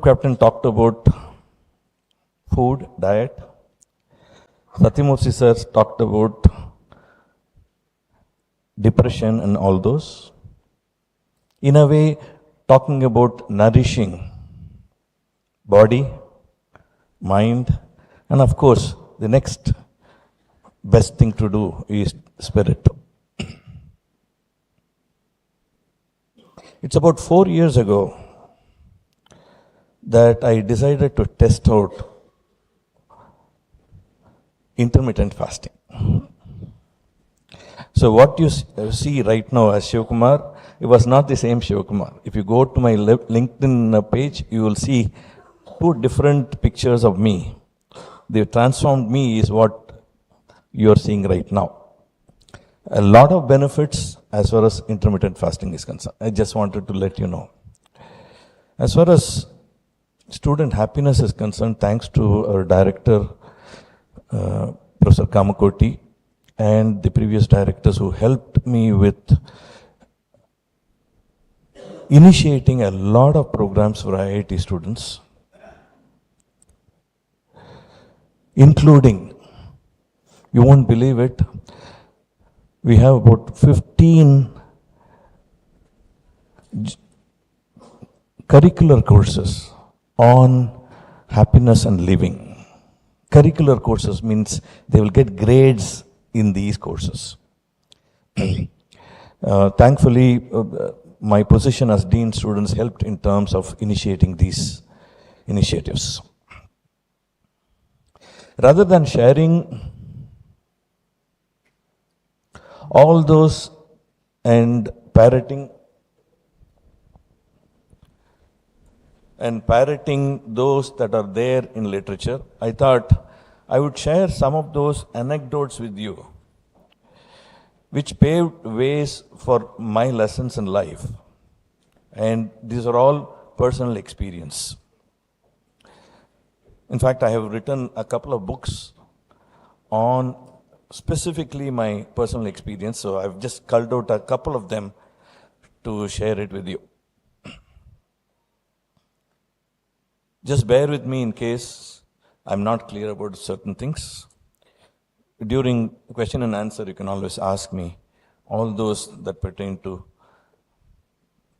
captain talked about food, diet. Satyamurthy sir talked about depression and all those. In a way, talking about nourishing body, mind, and of course, the next best thing to do is spirit. It's about 4 years ago that I decided to test out intermittent fasting. So what you see right now as Sivakumar, it was not the same Sivakumar. If you go to my LinkedIn page, you will see two different pictures of me. The transformed me is what you are seeing right now. A lot of benefits as far as intermittent fasting is concerned. I just wanted to let you know. As far as student happiness is concerned, thanks to our director, Professor Kamakoti, and the previous directors who helped me with initiating a lot of programs for IIT students, including, you won't believe it, we have about 15 curricular courses on happiness and living. Curricular courses means they will get grades in these courses. Thankfully, my position as Dean Students helped in terms of initiating these initiatives. Rather than sharing all those and parroting those that are there in literature, I thought I would share some of those anecdotes with you, which paved ways for my lessons in life. And these are all personal experience. In fact, I have written a couple of books on specifically my personal experience, so I've just culled out a couple of them to share it with you. Just bear with me in case I'm not clear about certain things. During question and answer, you can always ask me all those that pertain to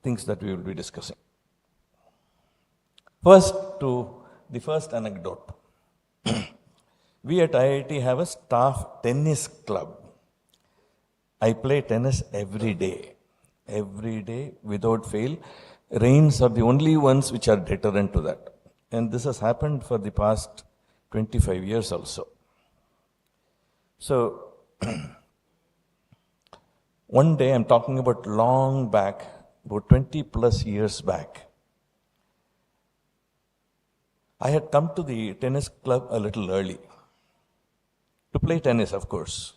things that we will be discussing. First, to the first anecdote. We at IIT have a staff tennis club. I play tennis every day without fail. Rains are the only ones which are deterrent to that. And this has happened for the past 25 years also. So, one day I'm talking about long back, about 20 plus years back. I had come to the tennis club a little early. To play tennis, of course.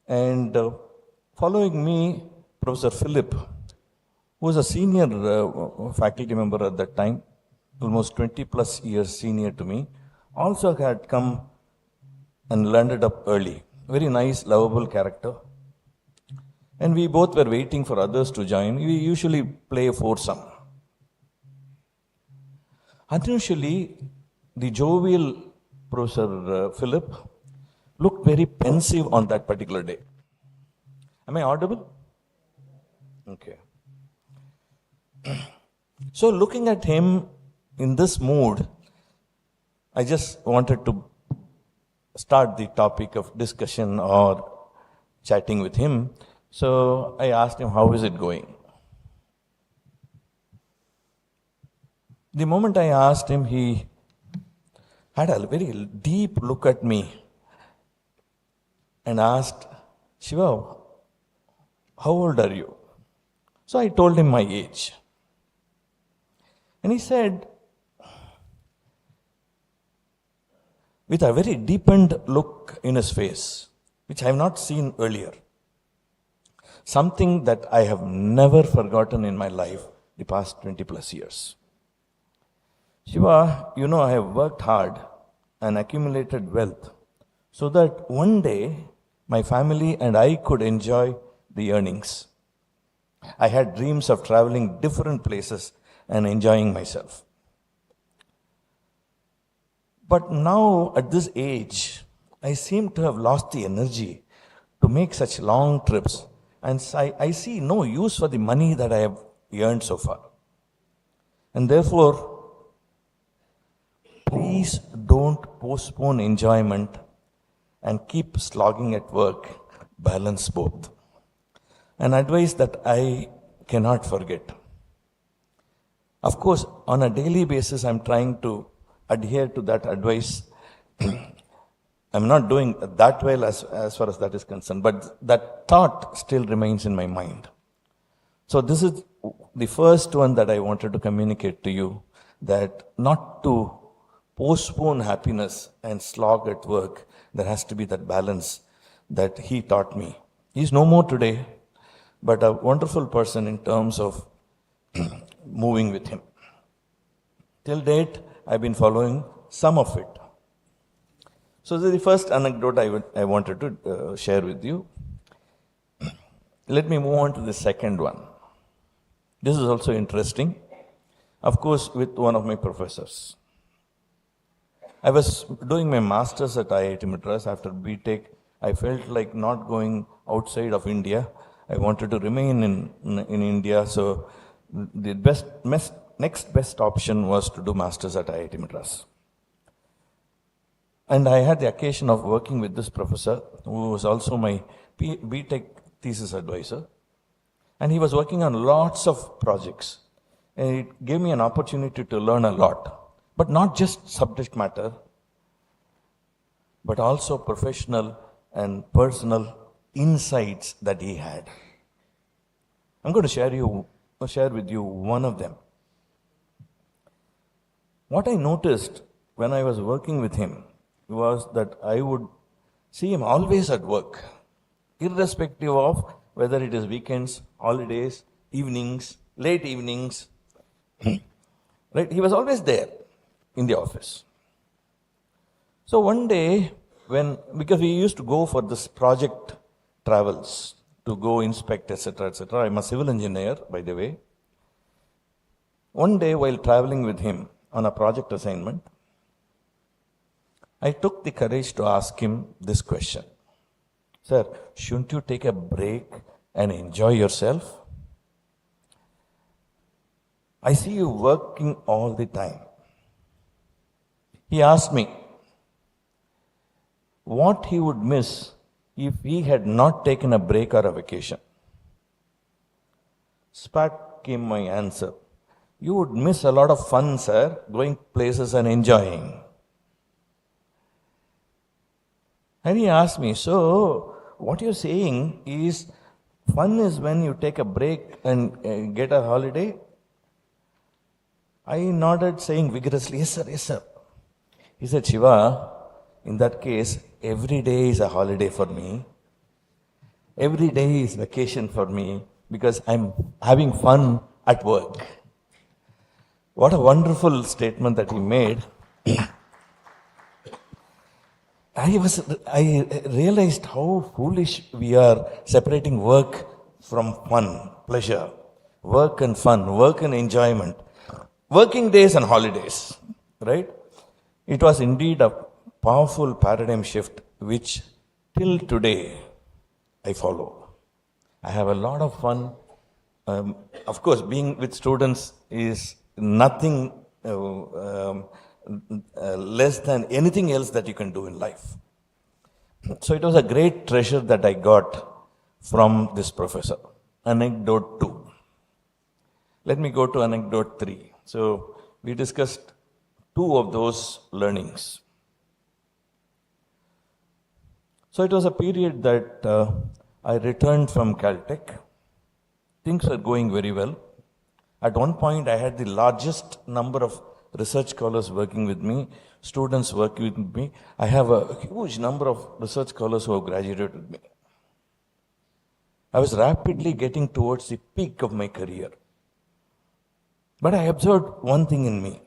And following me, Professor Philip, who was a senior faculty member at that time, almost 20 plus years senior to me, also had come and landed up early. Very nice, lovable character. And we both were waiting for others to join. We usually play a foursome. Unusually, the jovial Professor Philip looked very pensive on that particular day. Am I audible? Okay. So looking at him in this mood, I just wanted to start the topic of discussion or chatting with him. So I asked him, how is it going? The moment I asked him, he had a very deep look at me and asked, Shiva, how old are you? So I told him my age. And he said, with a very deepened look in his face, which I have not seen earlier, something that I have never forgotten in my life the past 20 plus years. Shiva, you know, I have worked hard and accumulated wealth so that one day my family and I could enjoy the earnings. I had dreams of traveling different places and enjoying myself. But now, at this age, I seem to have lost the energy to make such long trips, and I see no use for the money that I have earned so far. And therefore, please don't postpone enjoyment and keep slogging at work. Balance both. An advice that I cannot forget. Of course, on a daily basis, I'm trying to adhere to that advice. I'm not doing that well as far as that is concerned, but that thought still remains in my mind. So this is the first one that I wanted to communicate to you, that not to postpone happiness and slog at work. There has to be that balance that he taught me. He's no more today, but a wonderful person in terms of moving with him. Till date, I've been following some of it. So this is the first anecdote I wanted to share with you. Let me move on to the second one. This is also interesting. Of course, with one of my professors. I was doing my master's at IIT Madras. After BTech, I felt like not going outside of India. I wanted to remain in India. So the next best option was to do master's at IIT Madras. And I had the occasion of working with this professor, who was also my BTech thesis advisor. And he was working on lots of projects. And it gave me an opportunity to learn a lot. But not just subject matter, but also professional and personal insights that he had. I'm going to share with you one of them. What I noticed when I was working with him was that I would see him always at work, irrespective of whether it is weekends, holidays, evenings, late evenings. Right? He was always there in the office. So one day, because we used to go for this project travels to go inspect, etc., etc. I'm a civil engineer, by the way. One day, while traveling with him on a project assignment, I took the courage to ask him this question. Sir, shouldn't you take a break and enjoy yourself? I see you working all the time. He asked me what he would miss if he had not taken a break or a vacation. Spat came my answer. You would miss a lot of fun, sir, going places and enjoying. And he asked me, so what you're saying is fun is when you take a break and get a holiday? I nodded, saying vigorously, yes, sir, yes, sir. He said, Shiva, in that case, every day is a holiday for me. Every day is vacation for me because I'm having fun at work. What a wonderful statement that he made. I realized how foolish we are separating work from fun, pleasure. Work and fun, work and enjoyment. Working days and holidays, right? It was indeed a powerful paradigm shift which till today I follow. I have a lot of fun. Of course, being with students is nothing less than anything else that you can do in life. So it was a great treasure that I got from this professor. Anecdote 2. Let me go to anecdote 3. So we discussed 2 of those learnings. So it was a period that I returned from Caltech. Things were going very well. At one point, I had the largest number of research scholars working with me, students working with me. I have a huge number of research scholars who have graduated with me. I was rapidly getting towards the peak of my career. But I observed one thing in me.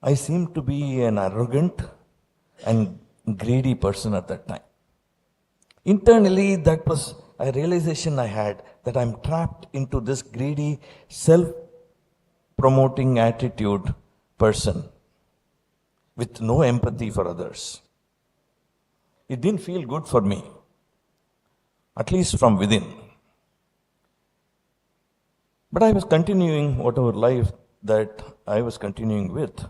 I seemed to be an arrogant and greedy person at that time. Internally, that was a realization I had that I'm trapped into this greedy, self-promoting attitude person with no empathy for others. It didn't feel good for me, at least from within. But I was continuing whatever life that I was continuing with.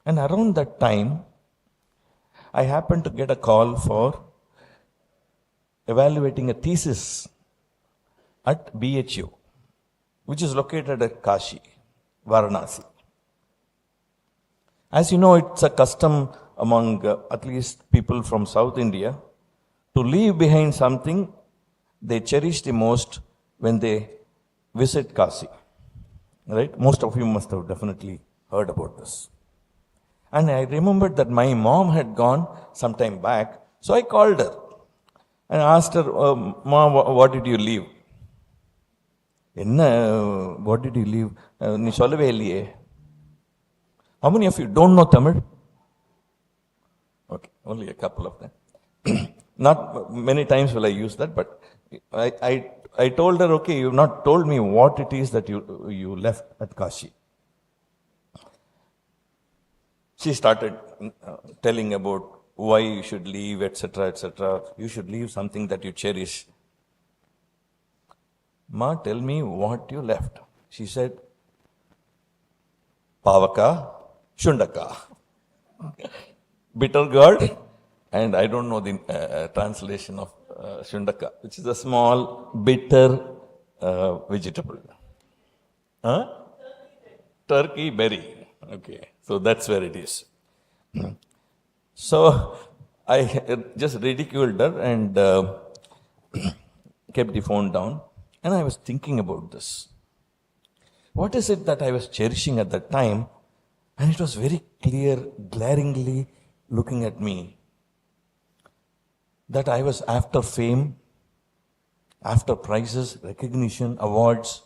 And around that time, I happened to get a call for evaluating a thesis at BHU, which is located at Kashi, Varanasi. As you know, it's a custom among at least people from South India to leave behind something they cherish the most when they visit Kashi. Right? Most of you must have definitely heard about this. And I remembered that my mom had gone some time back, so I called her and asked her, Mom, what did you leave? What did you leave? நீ சொல்லவே இல்லையே. How many of you don't know Tamil? Okay, only a couple of them. Not many times will I use that, but I told her, okay, you've not told me what it is that you left at Kashi. She started telling about why you should leave, etc., etc. You should leave something that you cherish. Ma, tell me what you left. She said, Pavaka, Shundaka. Bitter gourd, and I don't know the translation of Shundaka, which is a small, bitter vegetable. Huh? Turkey berry. Okay, so that's where it is. So I just ridiculed her and kept the phone down, and I was thinking about this. What is it that I was cherishing at that time? And it was very clear, glaringly looking at me, that I was after fame, after prizes, recognition, awards.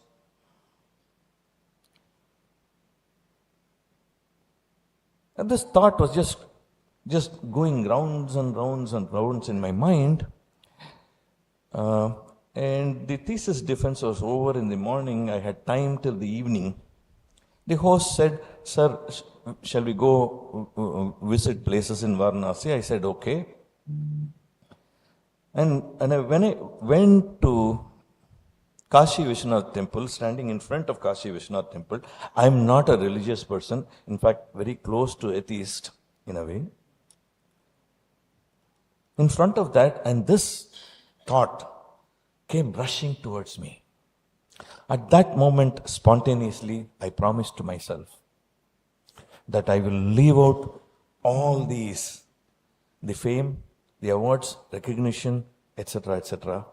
And this thought was just going rounds and rounds and rounds in my mind. And the thesis defense was over in the morning. I had time till the evening. The host said, Sir, shall we go visit places in Varanasi? I said, okay. And when I went to Kashi Vishwanath temple, standing in front of Kashi Vishwanath temple, I'm not a religious person, in fact, very close to atheist in a way. In front of that, and this thought came rushing towards me. At that moment, spontaneously, I promised to myself that I will leave out all these, the fame, the awards, recognition, etc., etc.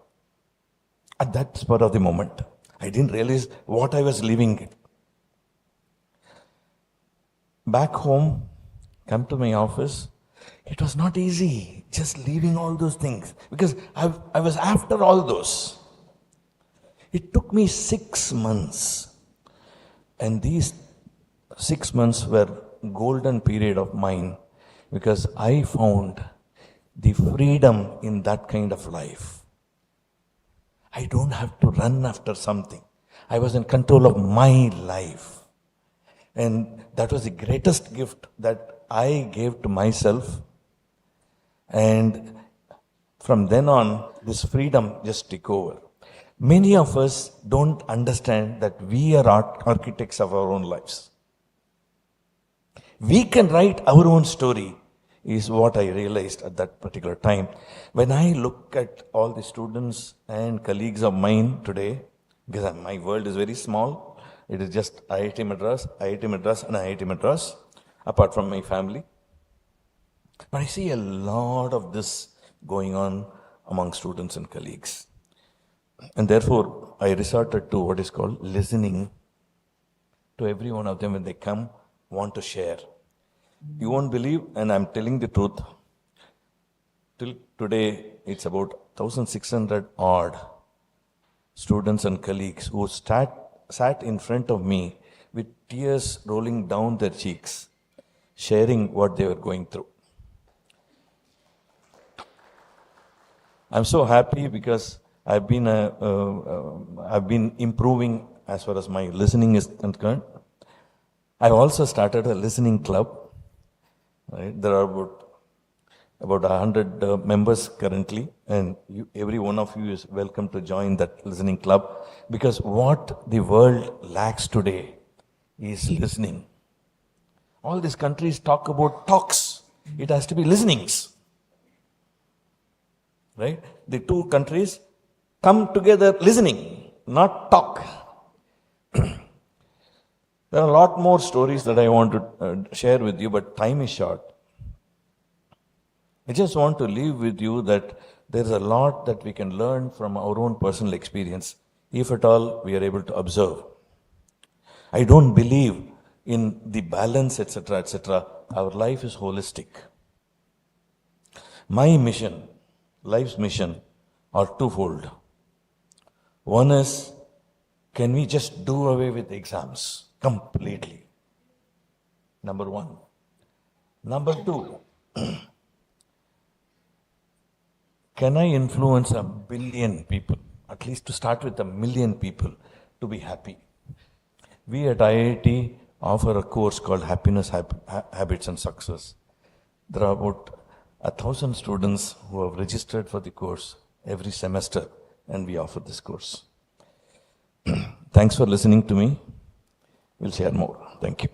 At that spur of the moment, I didn't realize what I was leaving. Back home, come to my office, it was not easy just leaving all those things because I was after all those. It took me 6 months, and these 6 months were golden period of mine because I found the freedom in that kind of life. I don't have to run after something. I was in control of my life. And that was the greatest gift that I gave to myself. And from then on, this freedom just took over. Many of us don't understand that we are architects of our own lives. We can write our own story, is what I realized at that particular time. When I look at all the students and colleagues of mine today, because my world is very small, it is just IIT Madras, and IIT Madras, apart from my family. But I see a lot of this going on among students and colleagues. And therefore, I resorted to what is called listening to every one of them when they come, want to share. You won't believe, and I'm telling the truth, till today, it's about 1,600 odd students and colleagues who sat in front of me with tears rolling down their cheeks, sharing what they were going through. I'm so happy because I've been improving as far as my listening is concerned. I've also started a listening club. Right? There are about 100 members currently, and every one of you is welcome to join that listening club, because what the world lacks today is listening. All these countries talk about talks. It has to be listenings. Right? The two countries come together listening, not talk. There are a lot more stories that I want to share with you, but time is short. I just want to leave with you that there is a lot that we can learn from our own personal experience, if at all we are able to observe. I don't believe in the balance, etc., etc. Our life is holistic. My mission, life's mission, are twofold. One is, can we just do away with exams completely? Number one. Number two, can I influence 1 billion people, at least to start with 1 million people, to be happy? We at IIT offer a course called Happiness, Habits and Success. There are about 1,000 students who have registered for the course every semester, and we offer this course. Thanks for listening to me. We'll share more. Thank you.